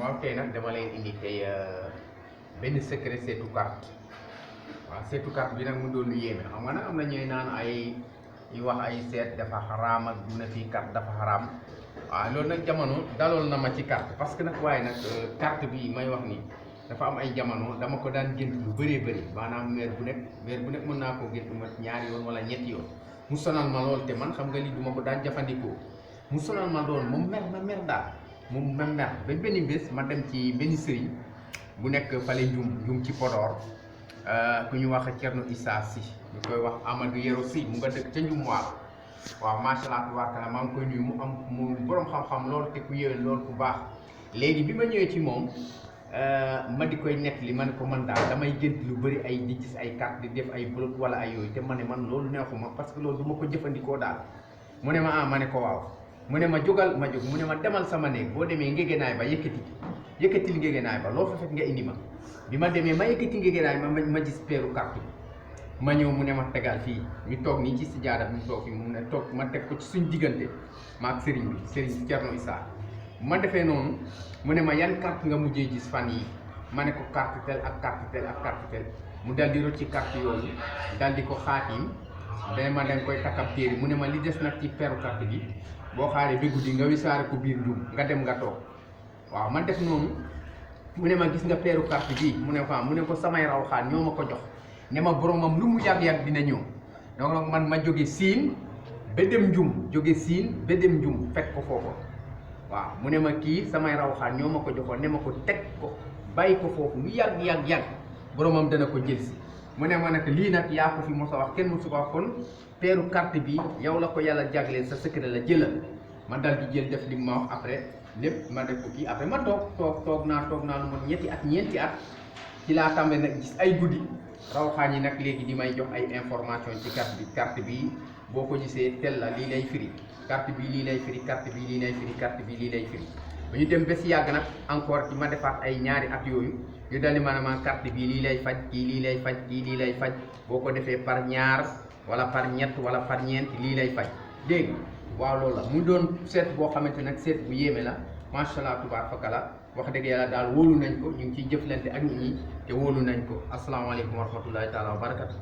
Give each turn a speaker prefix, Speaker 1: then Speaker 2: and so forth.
Speaker 1: waaw tey nag dama leen indi tey benn secret seetu carte waaw seetu carte bi nag mu doon lu yéeme xam nga nag am na ñuy naan ay wax ay seet dafa xaraam ak du na fii carte dafa xaraam waaw loolu nag jamono daloon na ma ci carte parce que nag waaye nag carte bi may wax ni dafa am ay jamono dama ko daan gént lu bëree bëri maanaam weer bu nekk mën naa koo gént ma ñaari yoon wala ñetti yoon mu sonal ma lool te man xam nga lii duma ko daan jëfandikoo mu sonal ma lool mu mer daal mu mer ba benn bés ma dem ci benn sëriñ bu nekk fale njum ci Podor ku ñu wax Thierno Issa Sy ñu koy wax Amadou Yero Sy mu nga dëkk ca njum waaw macha allah tabaarkalla maa ngi koy nuyu mu borom xam-xam lool te ku yéwén lool ku baax léegi bi ma ñëwee ci moom ma di koy nettali ma ne ko man daal damay gént lu bëri ay di gis ay carte di def ay bloc wala ay yooyu te ma ne man loolu neexuma parce que loolu du ma ko jëfandikoo daal mu ne ma ma ne ko waaw mu ne ma jógal ma jóg mu ne ma demal sama néeg boo demee ngégenaay ba yëkkatil ngégenaay ba loo fa fekk nga indi ma bi ma demee ma yëkkati ngégenaay ma gis peeru carte bi ma ñëw mu ne ma tegal fii ñu toog nii ci sijaada bi ñu toog fii mu ne toog ma teg ko ci suñ diggante maag sëriñ Thierno Issa ma defee noonu mu ne ma yan carte nga mujjee gis fan yi ma ne ko carte tel ak carte tel ak carte tel mu dal di rocci carte yooyu dal di ko xaatim dane ma danga koy takkab téere mu ne ma li des nag ci peeru carte bi boo xaaree ba guddi nga wisaare ko biir njum nga dem nga toog waaw ma def noonu mu ne ma gis nga peeru carte bii mu ne ko samay raw xaan ñoo ma ko jox ne ma boromam lu mu yàgg-yàgg dina ñëw donc man ma jóge siin ba dem njum fekk ko foofu waaw mu ne ma kii samay raw xaan ñoo ma ko joxoon ne ma ko teg ko bàyyi ko foofu lu yàgg boromam dana ko jël si mu ne ma nag lii nag yaa ko fi mos a wax kenn mosu ko wax kon peeru carte bi yow la ko yàlla jagleel sa secret la jëlal ma dal di jël def li ma wax après lépp ma def ko kii après ma toog naa lu mot ñeenti at ci laa tàmbali nag gis ay guddi rawxaan yi nag léegi di may jox ay information ci carte bi boo ko gisee tel la lii lay firi carte bi lii lay firi carte bi lii lay firi carte bi lii lay firi ba ñu dem ba si yàgg nag encore ci ma defaat ay ñaari at yooyu ñu dal di maanaam carte bi lii lay faj kii lii lay faj kii lii lay faj boo ko defee par ñaar wala par ñett wala par ñeent lii lay faj dégg waaw loolu la mu doon seet boo xamante nag seet bu yéeme la macha allah tubaarkalla wax dëgg yàlla daal wóolu nañ ko ñu ngi ciy jëflante ak nit ñi te wóolu nañ ko asalaamaaleykum wa rahmatullahi taala wa barakatu